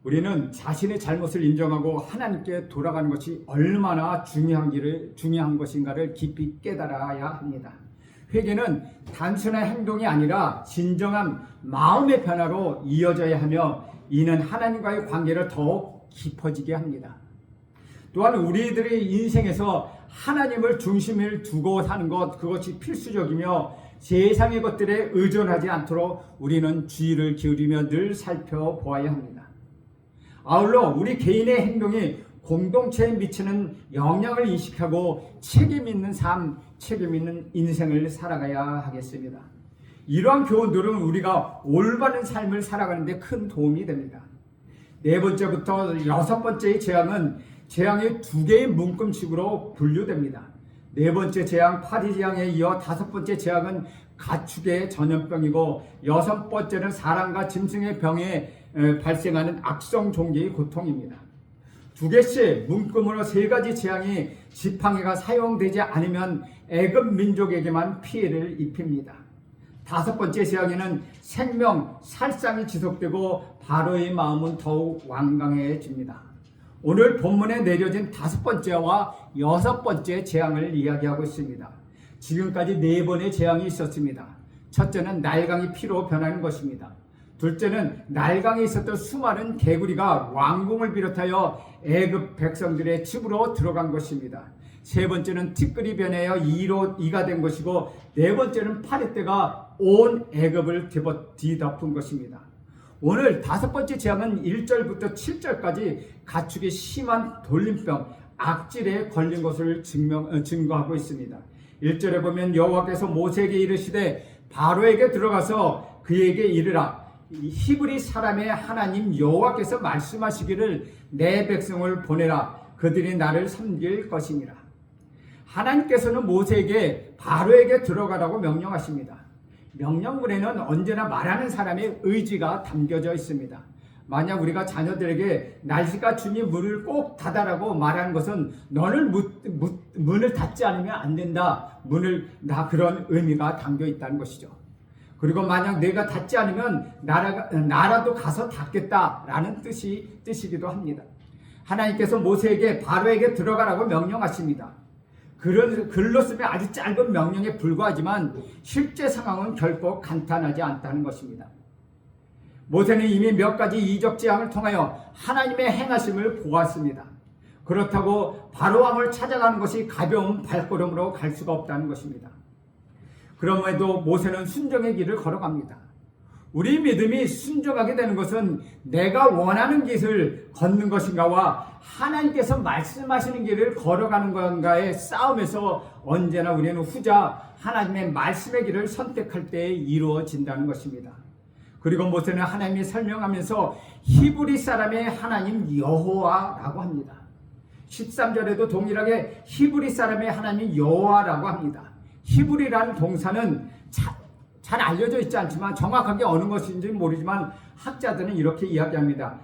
우리는 자신의 잘못을 인정하고 하나님께 돌아가는 것이 얼마나 중요한 것인가를 깊이 깨달아야 합니다. 회개는 단순한 행동이 아니라 진정한 마음의 변화로 이어져야 하며 이는 하나님과의 관계를 더욱 깊어지게 합니다. 또한 우리들의 인생에서 하나님을 중심을 두고 사는 것, 그것이 필수적이며 세상의 것들에 의존하지 않도록 우리는 주의를 기울이며 늘 살펴보아야 합니다. 아울러 우리 개인의 행동이 공동체에 미치는 영향을 인식하고 책임 있는 삶, 책임 있는 인생을 살아가야 하겠습니다. 이러한 교훈들은 우리가 올바른 삶을 살아가는 데 큰 도움이 됩니다. 네 번째부터 여섯 번째의 재앙은 재앙이 두 개의 문금식으로 분류됩니다. 네 번째 재앙 파리 재앙에 이어 다섯 번째 재앙은 가축의 전염병이고 여섯 번째는 사람과 짐승의 병에 발생하는 악성 종기의 고통입니다. 두 개씩 문금으로 세 가지 재앙이 지팡이가 사용되지 않으면 애굽 민족에게만 피해를 입힙니다. 다섯 번째 재앙에는 생명, 살상이 지속되고 바로의 마음은 더욱 완강해집니다. 오늘 본문에 내려진 다섯 번째와 여섯 번째 재앙을 이야기하고 있습니다. 지금까지 네 번의 재앙이 있었습니다. 첫째는 날강이 피로 변하는 것입니다. 둘째는 날강에 있었던 수많은 개구리가 왕궁을 비롯하여 애굽 백성들의 집으로 들어간 것입니다. 세 번째는 티끌이 변하여 이가 된 것이고 네 번째는 파리떼가 온 애굽을 뒤덮은 것입니다. 오늘 다섯 번째 재앙은 1절부터 7절까지 가축의 심한 돌림병, 악질에 걸린 것을 증거하고 있습니다. 1절에 보면 여호와께서 모세에게 이르시되 바로에게 들어가서 그에게 이르라 히브리 사람의 하나님 여호와께서 말씀하시기를 내 백성을 보내라 그들이 나를 섬길 것이니라. 하나님께서는 모세에게 바로에게 들어가라고 명령하십니다. 명령문에는 언제나 말하는 사람의 의지가 담겨져 있습니다. 만약 우리가 자녀들에게 날씨가 주니 문을 꼭 닫아라고 말하는 것은 너는 문을 닫지 않으면 안 된다. 그런 의미가 담겨 있다는 것이죠. 그리고 만약 내가 닫지 않으면 나라도 가서 닫겠다라는 뜻이기도 합니다. 하나님께서 모세에게 바로에게 들어가라고 명령하십니다. 글로 쓰면 아주 짧은 명령에 불과하지만 실제 상황은 결코 간단하지 않다는 것입니다. 모세는 이미 몇 가지 이적 재앙을 통하여 하나님의 행하심을 보았습니다. 그렇다고 바로 왕을 찾아가는 것이 가벼운 발걸음으로 갈 수가 없다는 것입니다. 그럼에도 모세는 순종의 길을 걸어갑니다. 우리 믿음이 순종하게 되는 것은 내가 원하는 길을 걷는 것인가와 하나님께서 말씀하시는 길을 걸어가는 건가의 싸움에서 언제나 우리는 후자 하나님의 말씀의 길을 선택할 때 이루어진다는 것입니다. 그리고 모세는 하나님이 설명하면서 히브리 사람의 하나님 여호와라고 합니다. 13절에도 동일하게 히브리 사람의 하나님 여호와라고 합니다. 히브리라는 동사는 잘 알려져 있지 않지만 정확하게 어느 것인지 모르지만 학자들은 이렇게 이야기합니다.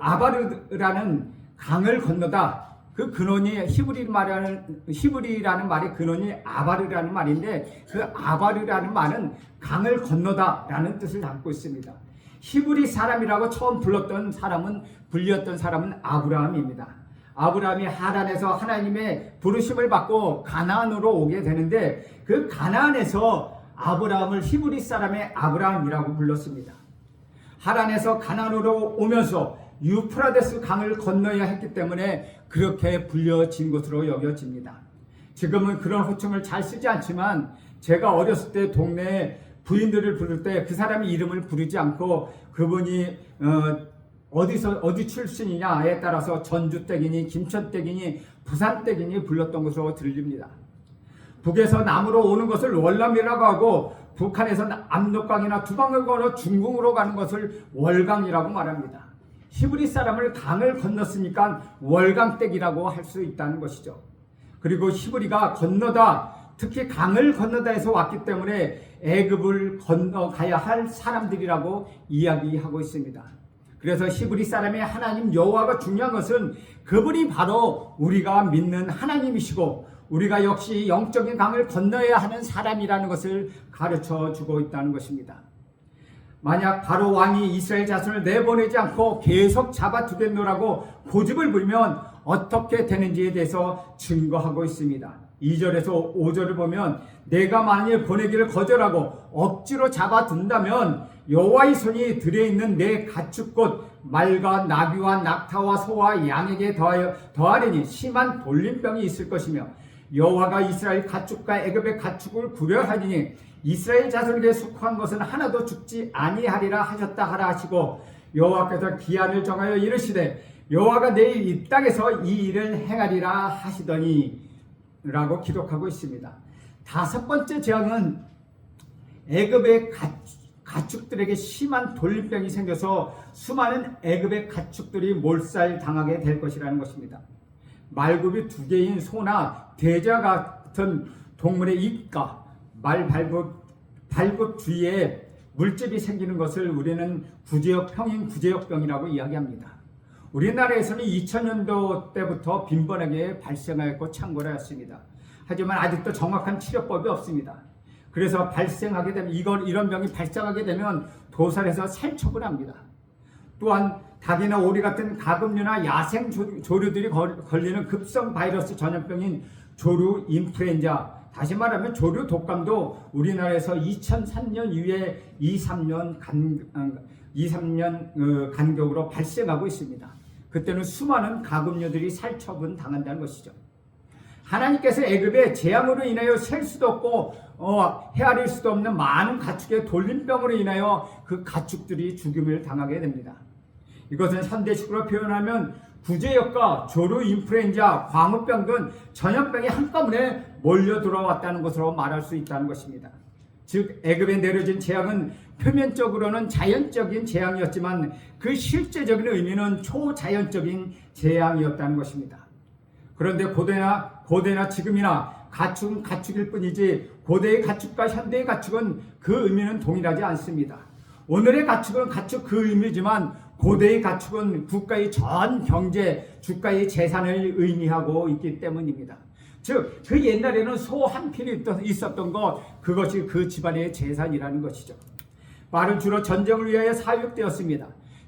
아바르라는 강을 건너다. 그 근원이 히브리라는 말의 근원이 아바르라는 말인데 그 아바르라는 말은 강을 건너다라는 뜻을 담고 있습니다. 히브리 사람이라고 처음 불렸던 사람은 아브라함입니다. 아브라함이 하란에서 하나님의 부르심을 받고 가나안으로 오게 되는데 그 가나안에서 아브라함을 히브리 사람의 아브라함이라고 불렀습니다. 하란에서 가나안으로 오면서 유프라데스 강을 건너야 했기 때문에 그렇게 불려진 것으로 여겨집니다. 지금은 그런 호칭을 잘 쓰지 않지만 제가 어렸을 때 동네에 부인들을 부를 때 그 사람의 이름을 부르지 않고 그분이 어디 출신이냐에 따라서 전주댁이니 김천댁이니 부산댁이니 불렀던 것으로 들립니다. 북에서 남으로 오는 것을 월남이라고 하고 북한에서 압록강이나 두방을 건너 중궁으로 가는 것을 월강이라고 말합니다. 히브리 사람을 강을 건넜으니까 월강댁이라고 할 수 있다는 것이죠. 그리고 히브리가 건너다, 특히 강을 건너다에서 왔기 때문에 애굽을 건너가야 할 사람들이라고 이야기하고 있습니다. 그래서 히브리 사람의 하나님 여호와가 중요한 것은 그분이 바로 우리가 믿는 하나님이시고 우리가 역시 영적인 강을 건너야 하는 사람이라는 것을 가르쳐 주고 있다는 것입니다. 만약 바로 왕이 이스라엘 자손을 내보내지 않고 계속 잡아두겠노라고 고집을 부리면 어떻게 되는지에 대해서 증거하고 있습니다. 2절에서 5절을 보면 내가 만일 보내기를 거절하고 억지로 잡아둔다면 여호와의 손이 들에 있는 내 가축 곧 말과 나귀와 낙타와 소와 양에게 더하려니 심한 돌림병이 있을 것이며 여호와가 이스라엘 가축과 애굽의 가축을 구별하리니 이스라엘 자손에게 속한 것은 하나도 죽지 아니하리라 하셨다 하라 하시고 여호와께서 기한을 정하여 이르시되 여호와가 내일 이 땅에서 이 일을 행하리라 하시더니 라고 기록하고 있습니다. 다섯 번째 재앙은 애굽의 가축들에게 심한 돌림병이 생겨서 수많은 애굽의 가축들이 몰살당하게 될 것이라는 것입니다. 말굽이 두 개인 소나 대자 같은 동물의 입과 말 발굽 주위에 물집이 생기는 것을 우리는 구제역병이라고 이야기합니다. 우리나라에서는 2000년도 때부터 빈번하게 발생하였고 창궐을 했습니다. 하지만 아직도 정확한 치료법이 없습니다. 그래서 발생하게 되면 이런 병이 발생하게 되면 도살해서 살처분 합니다. 또한 닭이나 오리 같은 가금류나 야생 조류들이 걸리는 급성 바이러스 전염병인 조류 인플루엔자, 다시 말하면 조류 독감도 우리나라에서 2003년 이후에 2-3년 간격으로 발생하고 있습니다. 그때는 수많은 가금류들이 살처분 당한다는 것이죠. 하나님께서 애굽의 재앙으로 인하여 셀 수도 없고 헤아릴 수도 없는 많은 가축의 돌림병으로 인하여 그 가축들이 죽임을 당하게 됩니다. 이것은 현대식으로 표현하면 구제역과 조류 인플루엔자, 광우병 등 전염병이 한꺼번에 몰려 들어왔다는 것으로 말할 수 있다는 것입니다. 즉 애굽에 내려진 재앙은 표면적으로는 자연적인 재앙이었지만 그 실제적인 의미는 초자연적인 재앙이었다는 것입니다. 그런데 고대나 지금이나 가축은 가축일 뿐이지 고대의 가축과 현대의 가축은 그 의미는 동일하지 않습니다. 오늘의 가축은 가축 그 의미지만 고대의 가축은 국가의 전 경제, 주가의 재산을 의미하고 있기 때문입니다. 즉, 그 옛날에는 소 한 필이 있었던 그것이 그 집안의 재산이라는 것이죠. 말은 주로 전쟁을 위하여 사육되었습니다.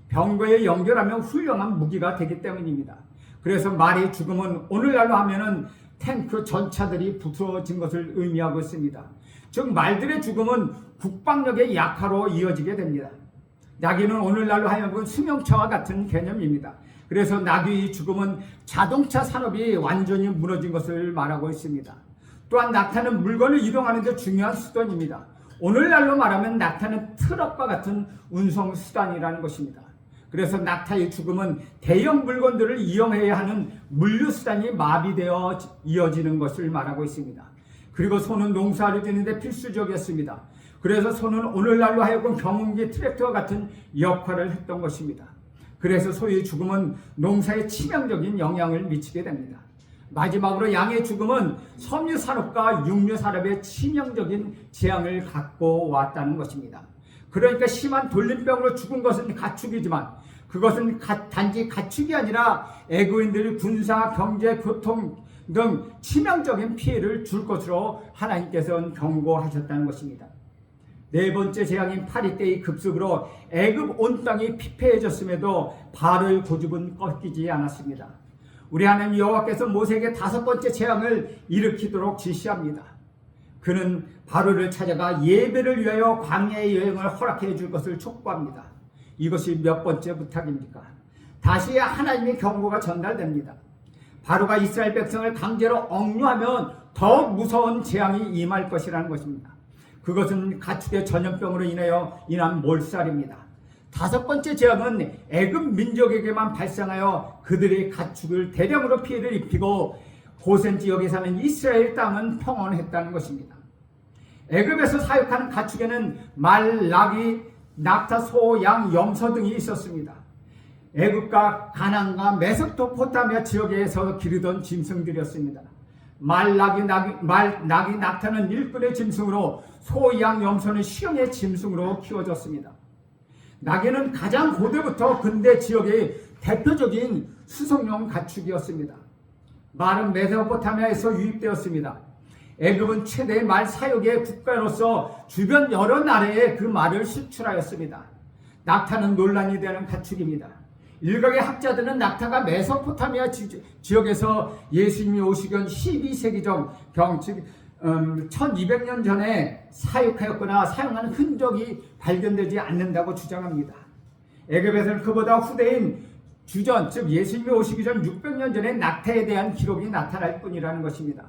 병거에 연결하면 훌륭한 무기가 되기 때문입니다. 그래서 말의 죽음은 오늘날로 하면은 탱크 전차들이 부서진 것을 의미하고 있습니다. 즉, 말들의 죽음은 국방력의 약화로 이어지게 됩니다. 나귀는 오늘날로 하여금 수명차와 같은 개념입니다. 그래서 나귀의 죽음은 자동차 산업이 완전히 무너진 것을 말하고 있습니다. 또한 낙타는 물건을 이동하는 데 중요한 수단입니다. 오늘날로 말하면 낙타는 트럭과 같은 운송 수단이라는 것입니다. 그래서 낙타의 죽음은 대형 물건들을 이용해야 하는 물류 수단이 마비되어 이어지는 것을 말하고 있습니다. 그리고 소는 농사를 짓는데 필수적이었습니다. 그래서 소는 오늘날로 하여금 경운기 트랙터와 같은 역할을 했던 것입니다. 그래서 소의 죽음은 농사에 치명적인 영향을 미치게 됩니다. 마지막으로 양의 죽음은 섬유 산업과 육류 산업에 치명적인 재앙을 갖고 왔다는 것입니다. 그러니까 심한 돌림병으로 죽은 것은 가축이지만 그것은 단지 가축이 아니라 애굽인들이 군사, 경제, 교통 등 치명적인 피해를 줄 것으로 하나님께서는 경고하셨다는 것입니다. 네 번째 재앙인 파리 때의 급습으로 애굽 온 땅이 피폐해졌음에도 바로의 고집은 꺾이지 않았습니다. 우리 하나님 여호와께서 모세에게 다섯 번째 재앙을 일으키도록 지시합니다. 그는 바로를 찾아가 예배를 위하여 광야의 여행을 허락해 줄 것을 촉구합니다. 이것이 몇 번째 부탁입니까? 다시 하나님의 경고가 전달됩니다. 바로가 이스라엘 백성을 강제로 억류하면 더욱 무서운 재앙이 임할 것이라는 것입니다. 그것은 가축의 전염병으로 인한 몰살입니다. 다섯 번째 재앙은 애굽 민족에게만 발생하여 그들의 가축을 대량으로 피해를 입히고 고센 지역에 사는 이스라엘 땅은 평온했다는 것입니다. 애굽에서 사육하는 가축에는 말, 나귀, 낙타, 소, 양, 염소 등이 있었습니다. 애굽과 가나안과 메소포타미아 지역에서 기르던 짐승들이었습니다. 말, 나귀, 낙타는 일꾼의 짐승으로 소, 양, 염소는 시형의 짐승으로 키워졌습니다. 나귀는 가장 고대부터 근대 지역의 대표적인 수송용 가축이었습니다. 말은 메소포타미아에서 유입되었습니다. 애굽은 최대의 말 사육의 국가로서 주변 여러 나라에 그 말을 수출하였습니다. 낙타는 논란이 되는 가축입니다. 일각의 학자들은 낙타가 메소포타미아 지역에서 예수님이 오시던 12세기적 즉 1200년 전에 사육하였거나 사용한 흔적이 발견되지 않는다고 주장합니다. 애굽에서는 그보다 후대인 주전, 즉 예수님이 오시기 전 600년 전에 낙타에 대한 기록이 나타날 뿐이라는 것입니다.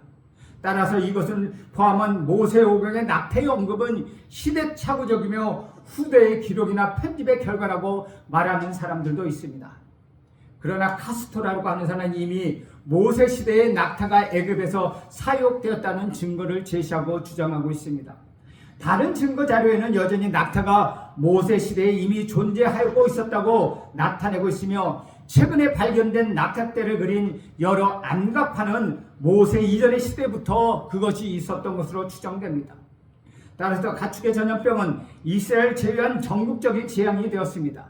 따라서 이것을 포함한 모세오경의 낙타의 언급은 시대착오적이며 후대의 기록이나 편집의 결과라고 말하는 사람들도 있습니다. 그러나 카스토라고 하는 사람은 이미 모세 시대의 낙타가 애굽에서 사육되었다는 증거를 제시하고 주장하고 있습니다. 다른 증거 자료에는 여전히 낙타가 모세 시대에 이미 존재하고 있었다고 나타내고 있으며, 최근에 발견된 낙타떼를 그린 여러 암각화는 모세 이전의 시대부터 그것이 있었던 것으로 추정됩니다. 따라서 가축의 전염병은 이스라엘 제외한 전국적인 재앙이 되었습니다.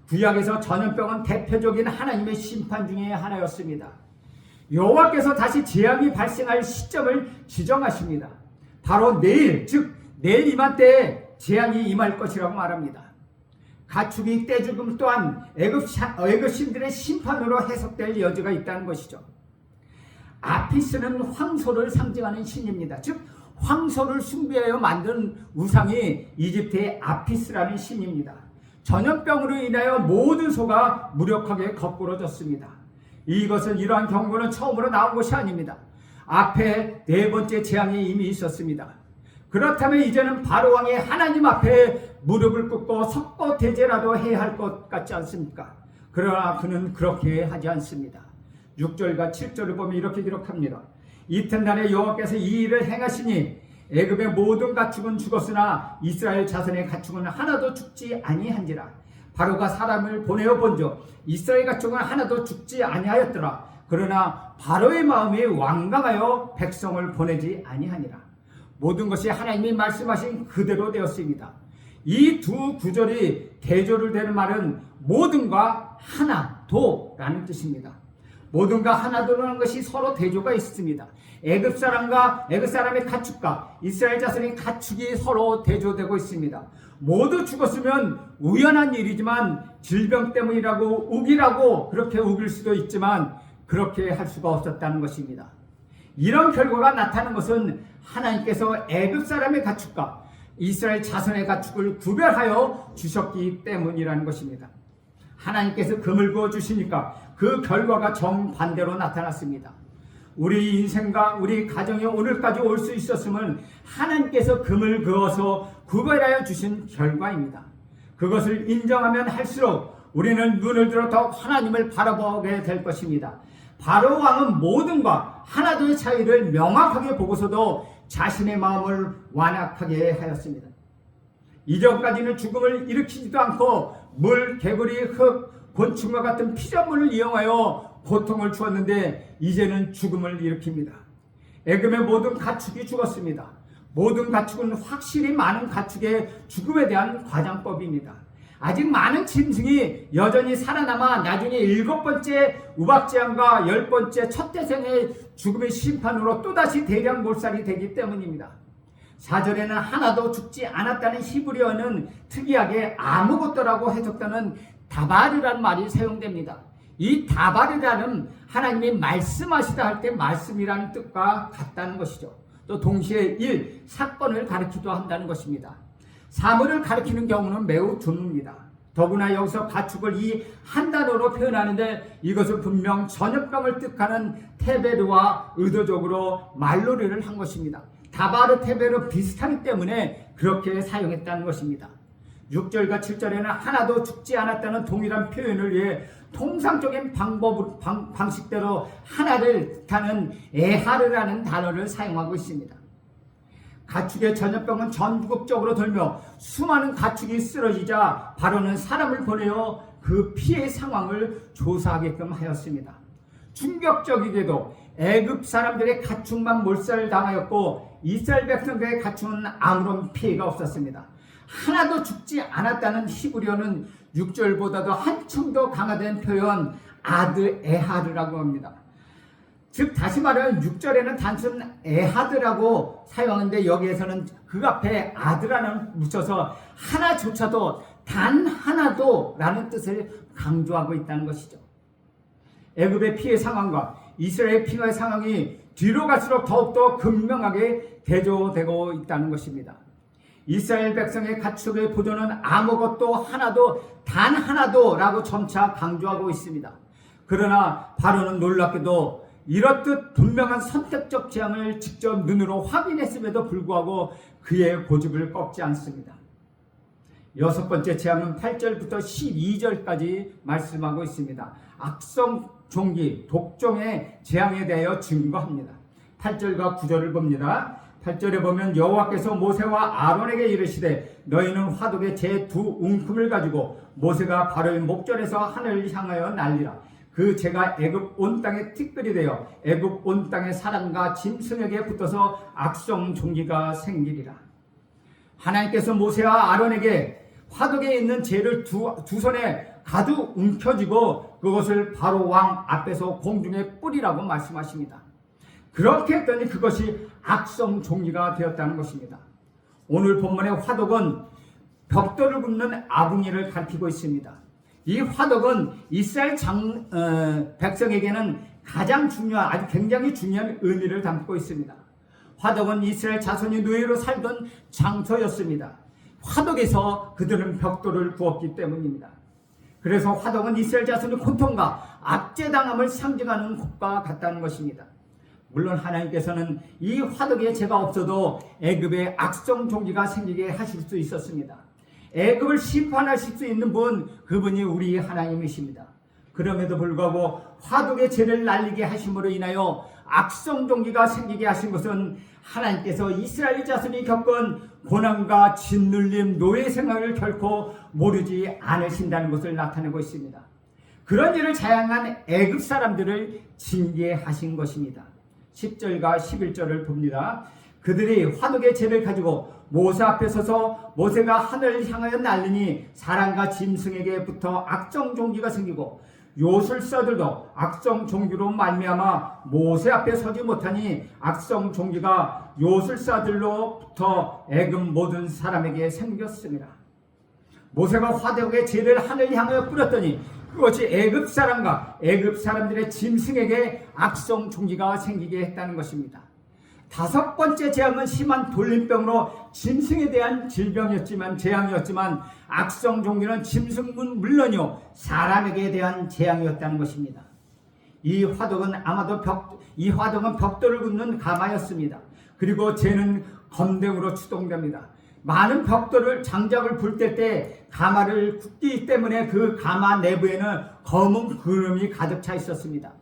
구약에서 전염병은 대표적인 하나님의 심판 중에 하나였습니다. 여호와께서 다시 재앙이 발생할 시점을 지정하십니다. 바로 내일, 즉 내일 이맘때에 재앙이 임할 것이라고 말합니다. 가축이 떼죽음 또한 애굽 신들의 심판으로 해석될 여지가 있다는 것이죠. 아피스는 황소를 상징하는 신입니다. 즉 황소를 숭배하여 만든 우상이 이집트의 아피스라는 신입니다. 전염병으로 인하여 모든 소가 무력하게 거꾸러졌습니다. 이것은 이러한 경고는 처음으로 나온 것이 아닙니다. 앞에 네 번째 재앙이 이미 있었습니다. 그렇다면 이제는 바로 왕이 하나님 앞에 무릎을 꿇고 석고대죄라도 해야 할 것 같지 않습니까? 그러나 그는 그렇게 하지 않습니다. 6절과 7절을 보면 이렇게 기록합니다. 이튿날에 여호와께서 이 일을 행하시니 애굽의 모든 가축은 죽었으나 이스라엘 자손의 가축은 하나도 죽지 아니한지라. 바로가 사람을 보내어 본즉 이스라엘 가축은 하나도 죽지 아니하였더라. 그러나 바로의 마음이 완강하여 백성을 보내지 아니하니라. 모든 것이 하나님이 말씀하신 그대로 되었습니다. 이 두 구절이 대조를 되는 말은 모든과 하나도라는 뜻입니다. 모든과 하나도라는 것이 서로 대조가 있습니다. 애굽 사람의 가축과 이스라엘 자손의 가축이 서로 대조되고 있습니다. 모두 죽었으면 우연한 일이지만 질병 때문이라고 우기라고 그렇게 우길 수도 있지만 그렇게 할 수가 없었다는 것입니다. 이런 결과가 나타나는 것은 하나님께서 애굽 사람의 가축과 이스라엘 자손의 가축을 구별하여 주셨기 때문이라는 것입니다. 하나님께서 금을 그어 주시니까 그 결과가 정반대로 나타났습니다. 우리 인생과 우리 가정에 오늘까지 올 수 있었음은 하나님께서 금을 그어서 구별하여 주신 결과입니다. 그것을 인정하면 할수록 우리는 눈을 들어 더욱 하나님을 바라보게 될 것입니다. 바로 왕은 모든과 하나도의 차이를 명확하게 보고서도 자신의 마음을 완악하게 하였습니다. 이전까지는 죽음을 일으키지도 않고 물, 개구리, 흙, 곤충과 같은 피조물을 이용하여 고통을 주었는데 이제는 죽음을 일으킵니다. 애굽의 모든 가축이 죽었습니다. 모든 가축은 확실히 많은 가축의 죽음에 대한 과장법입니다. 아직 많은 짐승이 여전히 살아남아 나중에 7번째 우박재앙과 10번째 첫 태생의 죽음의 심판으로 또다시 대량 몰살이 되기 때문입니다. 4절에는 하나도 죽지 않았다는 히브리어는 특이하게 아무것도라고 해석되는 다바르라는 말이 사용됩니다. 이 다바르라는 하나님이 말씀하시다 할 때 말씀이라는 뜻과 같다는 것이죠. 또 동시에 일, 사건을 가리키기도 한다는 것입니다. 사물을 가리키는 경우는 매우 드뭅니다. 더구나 여기서 가축을 이 한 단어로 표현하는데 이것은 분명 전염병을 뜻하는 테베르와 의도적으로 말놀이를 한 것입니다. 다바르 테베르 비슷하기 때문에 그렇게 사용했다는 것입니다. 6절과 7절에는 하나도 죽지 않았다는 동일한 표현을 위해 통상적인 방식대로 하나를 뜻하는 에하르라는 단어를 사용하고 있습니다. 가축의 전염병은 전국적으로 돌며 수많은 가축이 쓰러지자 바로는 사람을 보내어 그 피해 상황을 조사하게끔 하였습니다. 충격적이게도 애굽 사람들의 가축만 몰살당하였고 이스라엘 백성들의 가축은 아무런 피해가 없었습니다. 하나도 죽지 않았다는 히브리어는 6절보다도 한층 더 강화된 표현 아드 에하르라고 합니다. 즉 다시 말하면 6절에는 단순 에하드라고 사용하는데 여기에서는 그 앞에 아드라는 붙여서 하나조차도 단 하나도 라는 뜻을 강조하고 있다는 것이죠. 애굽의 피해 상황과 이스라엘 피해 상황이 뒤로 갈수록 더욱더 극명하게 대조되고 있다는 것입니다. 이스라엘 백성의 가축의 보존은 아무것도 하나도 단 하나도 라고 점차 강조하고 있습니다. 그러나 바로는 놀랍게도 이렇듯 분명한 선택적 재앙을 직접 눈으로 확인했음에도 불구하고 그의 고집을 꺾지 않습니다. 여섯 번째 재앙은 8절부터 12절까지 말씀하고 있습니다. 악성 종기, 독종의 재앙에 대하여 증거합니다. 8절과 9절을 봅니다. 8절에 보면 여호와께서 모세와 아론에게 이르시되 너희는 화독에 제 두 웅큼을 가지고 모세가 바로의 목전에서 하늘을 향하여 날리라. 그 재가 애굽 온 땅에 티끌이 되어 애굽 온 땅의 사람과 짐승에게 붙어서 악성 종기가 생기리라. 하나님께서 모세와 아론에게 화독에 있는 재를 두 손에 가득 움켜쥐고 그것을 바로 왕 앞에서 공중에 뿌리라고 말씀하십니다. 그렇게 했더니 그것이 악성 종기가 되었다는 것입니다. 오늘 본문의 화독은 벽돌을 굽는 아궁이를 가리키고 있습니다. 이 화독은 이스라엘 백성에게는 가장 중요한, 아주 굉장히 중요한 의미를 담고 있습니다. 화독은 이스라엘 자손이 노예로 살던 장소였습니다. 화독에서 그들은 벽돌을 구웠기 때문입니다. 그래서 화독은 이스라엘 자손의 고통과 압제당함을 상징하는 것과 같다는 것입니다. 물론 하나님께서는 이 화독에 죄가 없어도 애굽에 악성 종기가 생기게 하실 수 있었습니다. 애굽을 심판하실 수 있는 분, 그분이 우리 하나님이십니다. 그럼에도 불구하고 화독의 죄를 날리게 하심으로 인하여 악성 종기가 생기게 하신 것은 하나님께서 이스라엘 자손이 겪은 고난과 짓눌림, 노예 생활을 결코 모르지 않으신다는 것을 나타내고 있습니다. 그런 일을 자양한 애굽 사람들을 징계하신 것입니다. 10절과 11절을 봅니다. 그들이 화독의 재를 가지고 모세 앞에 서서 모세가 하늘을 향하여 날리니 사람과 짐승에게 붙어 악성 종기가 생기고 요술사들도 악성 종기로 말미암아 모세 앞에 서지 못하니 악성 종기가 요술사들로부터 애굽 모든 사람에게 생겼습니다. 모세가 화독의 재를 하늘 향하여 뿌렸더니 그것이 애굽 사람과 애굽 사람들의 짐승에게 악성 종기가 생기게 했다는 것입니다. 다섯 번째 재앙은 심한 돌림병으로 짐승에 대한 재앙이었지만 악성 종기는 짐승은 물론이요 사람에게 대한 재앙이었다는 것입니다. 이 화독은 벽돌을 굽는 가마였습니다. 그리고 재는 검댕으로 추동됩니다. 많은 벽돌을 장작을 불 때 가마를 굽기 때문에 그 가마 내부에는 검은 그름이 가득 차 있었습니다.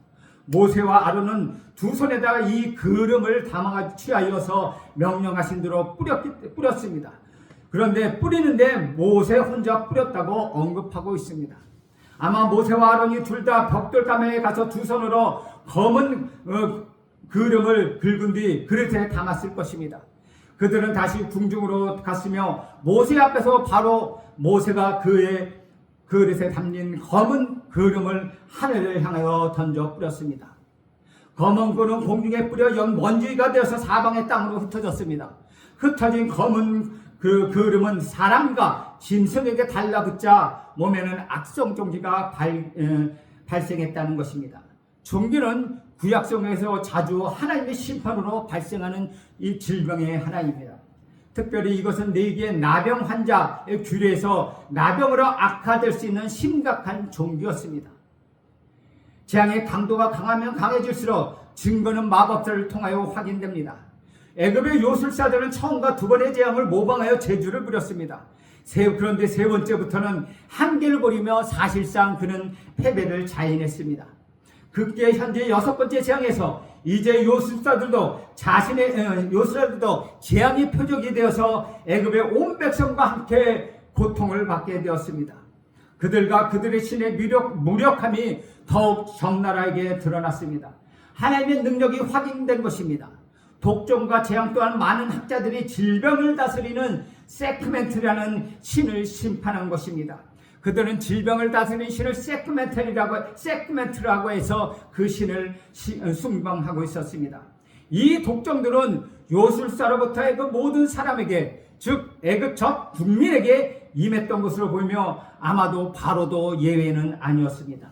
모세와 아론은 두 손에다가 이 그름을 담아 취하여서 명령하신 대로 뿌렸습니다. 그런데 뿌리는데 모세 혼자 뿌렸다고 언급하고 있습니다. 아마 모세와 아론이 둘 다 벽돌가마에 가서 두 손으로 검은 그름을 긁은 뒤 그릇에 담았을 것입니다. 그들은 다시 궁중으로 갔으며 모세 앞에서 바로 모세가 그의 그릇에 담긴 검은 그름을 하늘을 향하여 던져 뿌렸습니다. 검은 그름 공중에 뿌려 먼지가 되어서 사방의 땅으로 흩어졌습니다. 흩어진 검은 그 그름은 사람과 짐승에게 달라붙자 몸에는 악성 종기가 발생했다는 것입니다. 종기는 구약성에서 자주 하나님의 심판으로 발생하는 이 질병의 하나입니다. 특별히 이것은 뇌기의 나병 환자의 규례에서 나병으로 악화될 수 있는 심각한 종기였습니다. 재앙의 강도가 강하면 강해질수록 증거는 마법사를 통하여 확인됩니다. 애굽의 요술사들은 처음과 두 번의 재앙을 모방하여 제주를 부렸습니다. 그런데 세 번째부터는 한계를 버리며 사실상 그는 패배를 자인했습니다. 그때 현재 여섯 번째 재앙에서 이제 요술사들도 재앙의 표적이 되어서 애굽의 온 백성과 함께 고통을 받게 되었습니다. 그들과 그들의 신의 무력함이 더욱 적나라하게 드러났습니다. 하나님의 능력이 확인된 것입니다. 독종과 재앙 또한 많은 학자들이 질병을 다스리는 세크멘트라는 신을 심판한 것입니다. 그들은 질병을 다스리는 신을 세크멘트라고 해서 그 신을 숭방하고 있었습니다. 이 독정들은 요술사로부터의 그 모든 사람에게, 즉 애굽 적 국민에게 임했던 것으로 보이며 아마도 바로도 예외는 아니었습니다.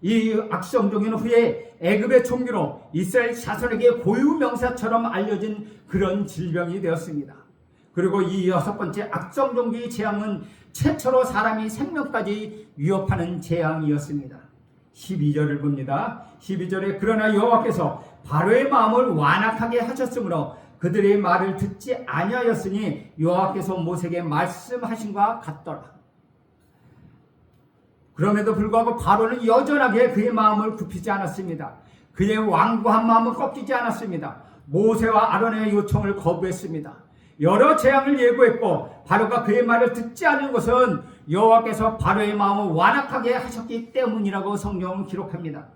이 악성종은 후에 애굽의 종교로 이스라엘 자손에게 고유명사처럼 알려진 그런 질병이 되었습니다. 그리고 이 6번째 악성종기의 재앙은 최초로 사람이 생명까지 위협하는 재앙이었습니다. 12절을 봅니다. 12절에 그러나 여호와께서 바로의 마음을 완악하게 하셨으므로 그들의 말을 듣지 아니하였으니 여호와께서 모세에게 말씀하신과 같더라. 그럼에도 불구하고 바로는 여전하게 그의 마음을 굽히지 않았습니다. 그의 완고한 마음은 꺾이지 않았습니다. 모세와 아론의 요청을 거부했습니다. 여러 재앙을 예고했고 바로가 그의 말을 듣지 않은 것은 여호와께서 바로의 마음을 완악하게 하셨기 때문이라고 성경은 기록합니다.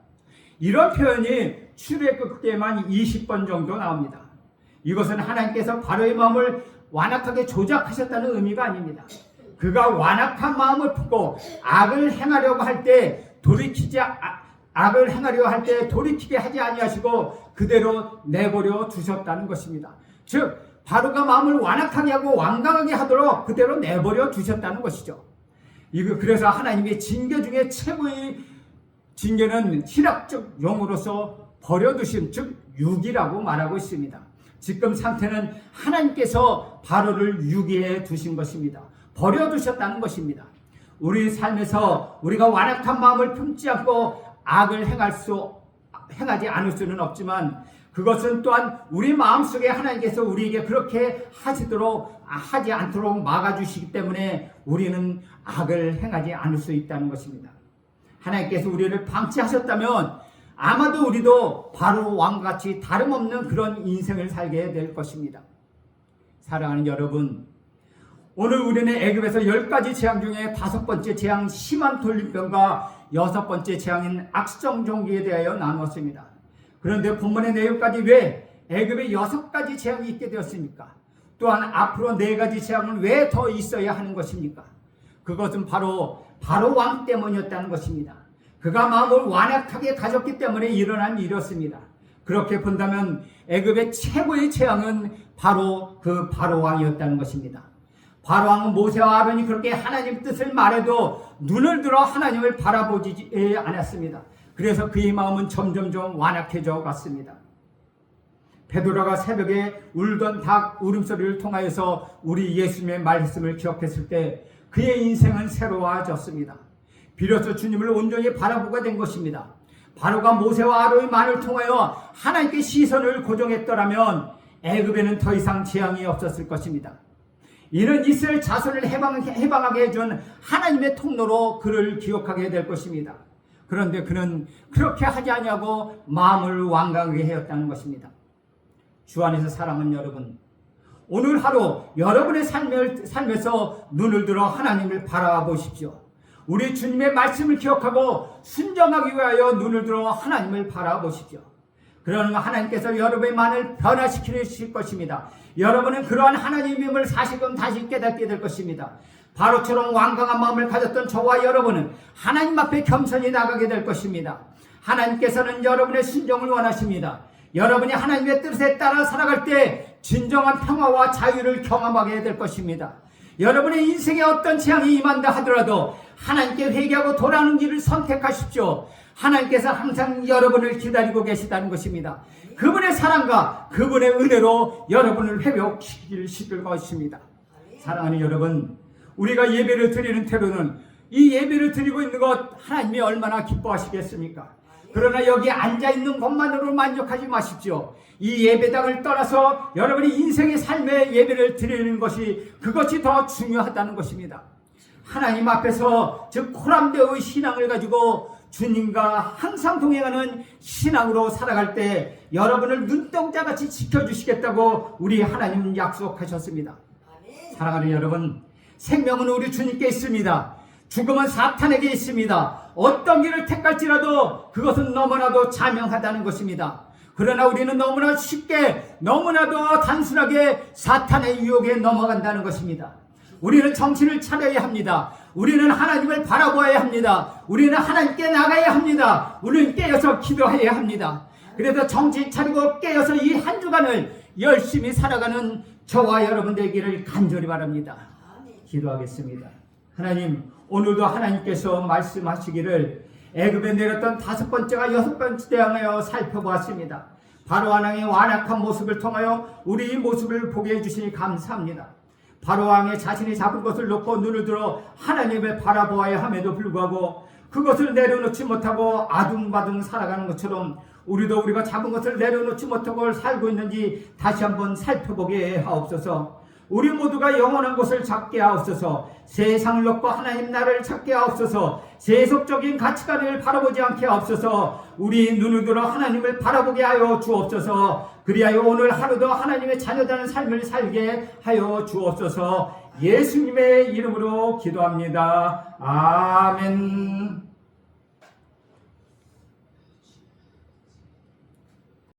이런 표현이 출애굽기에만 20번 정도 나옵니다. 이것은 하나님께서 바로의 마음을 완악하게 조작하셨다는 의미가 아닙니다. 그가 완악한 마음을 품고 악을 행하려고 할 때 돌이키게 하지 아니하시고 그대로 내버려 두셨다는 것입니다. 즉 바로가 마음을 완악하게 하고 완강하게 하도록 그대로 내버려 두셨다는 것이죠. 그래서 하나님의 징계 중에 최고의 징계는 신학적 용어로서 버려두심, 즉 유기라고 말하고 있습니다. 지금 상태는 하나님께서 바로를 유기해 두신 것입니다. 버려두셨다는 것입니다. 우리 삶에서 우리가 완악한 마음을 품지 않고 악을 행하지 않을 수는 없지만 그것은 또한 우리 마음속에 하나님께서 우리에게 그렇게 하지 않도록 막아주시기 때문에 우리는 악을 행하지 않을 수 있다는 것입니다. 하나님께서 우리를 방치하셨다면 아마도 우리도 바로 왕과 같이 다름없는 그런 인생을 살게 될 것입니다. 사랑하는 여러분, 오늘 우리는 애굽에서 10가지 재앙 중에 5번째 재앙 심한 돌림병과 6번째 재앙인 악성종기에 대하여 나누었습니다. 그런데 본문의 내용까지 왜 애굽에 6가지 재앙이 있게 되었습니까? 또한 앞으로 4가지 재앙은 왜 더 있어야 하는 것입니까? 그것은 바로 왕 때문이었다는 것입니다. 그가 마음을 완악하게 가졌기 때문에 일어난 일이었습니다. 그렇게 본다면 애굽의 최고의 재앙은 바로 그 바로 왕이었다는 것입니다. 바로 왕은 모세와 아론이 그렇게 하나님 뜻을 말해도 눈을 들어 하나님을 바라보지 않았습니다. 그래서 그의 마음은 점점점 완악해져 갔습니다. 베드로가 새벽에 울던 닭 울음소리를 통하여서 우리 예수님의 말씀을 기억했을 때 그의 인생은 새로워졌습니다. 비로소 주님을 온전히 바라보게 된 것입니다. 바로가 모세와 아론의 말을 통하여 하나님께 시선을 고정했더라면 애굽에는 더 이상 재앙이 없었을 것입니다. 이는 이스라엘 자손을 해방하게 해준 하나님의 통로로 그를 기억하게 될 것입니다. 그런데 그는 그렇게 하지 아니하고 마음을 완강하게 하였다는 것입니다. 주 안에서 사랑하는 여러분, 오늘 하루 여러분의 삶에서 눈을 들어 하나님을 바라보십시오. 우리 주님의 말씀을 기억하고 순종하기 위하여 눈을 들어 하나님을 바라보십시오. 그러는 하나님께서 여러분의 마음을 변화시키실 것입니다. 여러분은 그러한 하나님임을 다시금 다시 깨닫게 될 것입니다. 바로처럼 완강한 마음을 가졌던 저와 여러분은 하나님 앞에 겸손히 나가게 될 것입니다. 하나님께서는 여러분의 순종을 원하십니다. 여러분이 하나님의 뜻에 따라 살아갈 때 진정한 평화와 자유를 경험하게 될 것입니다. 여러분의 인생에 어떤 재앙이 임한다 하더라도 하나님께 회개하고 돌아오는 길을 선택하십시오. 하나님께서 항상 여러분을 기다리고 계시다는 것입니다. 그분의 사랑과 그분의 은혜로 여러분을 회복시킬 것입니다. 사랑하는 여러분, 우리가 예배를 드리는 태도는 이 예배를 드리고 있는 것 하나님이 얼마나 기뻐하시겠습니까? 그러나 여기 앉아있는 것만으로 만족하지 마십시오. 이 예배당을 떠나서 여러분이 인생의 삶의 예배를 드리는 것이 그것이 더 중요하다는 것입니다. 하나님 앞에서 즉 코람되의 신앙을 가지고 주님과 항상 동행하는 신앙으로 살아갈 때 여러분을 눈동자같이 지켜주시겠다고 우리 하나님은 약속하셨습니다. 사랑하는 여러분, 생명은 우리 주님께 있습니다. 죽음은 사탄에게 있습니다. 어떤 길을 택할지라도 그것은 너무나도 자명하다는 것입니다. 그러나 우리는 너무나 쉽게 너무나도 단순하게 사탄의 유혹에 넘어간다는 것입니다. 우리는 정신을 차려야 합니다. 우리는 하나님을 바라보아야 합니다. 우리는 하나님께 나가야 합니다. 우리는 깨어서 기도해야 합니다. 그래서 정신 차리고 깨어서 이 한 주간을 열심히 살아가는 저와 여러분 되기를 간절히 바랍니다. 기도하겠습니다. 하나님, 오늘도 하나님께서 말씀하시기를 애굽에 내렸던 5번째와 6번째 대항하여 살펴보았습니다. 바로 왕의 완악한 모습을 통하여 우리 모습을 보게 해주시니 감사합니다. 바로 왕의 자신이 잡은 것을 놓고 눈을 들어 하나님을 바라보아야 함에도 불구하고 그것을 내려놓지 못하고 아둥바둥 살아가는 것처럼 우리도 우리가 잡은 것을 내려놓지 못하고 살고 있는지 다시 한번 살펴보게 하옵소서. 우리 모두가 영원한 것을 찾게 하옵소서. 세상을 놓고 하나님 나라를 찾게 하옵소서. 세속적인 가치관을 바라보지 않게 하옵소서. 우리 눈을 들어 하나님을 바라보게 하여 주옵소서. 그리하여 오늘 하루도 하나님의 자녀다는 삶을 살게 하여 주옵소서. 예수님의 이름으로 기도합니다. 아멘.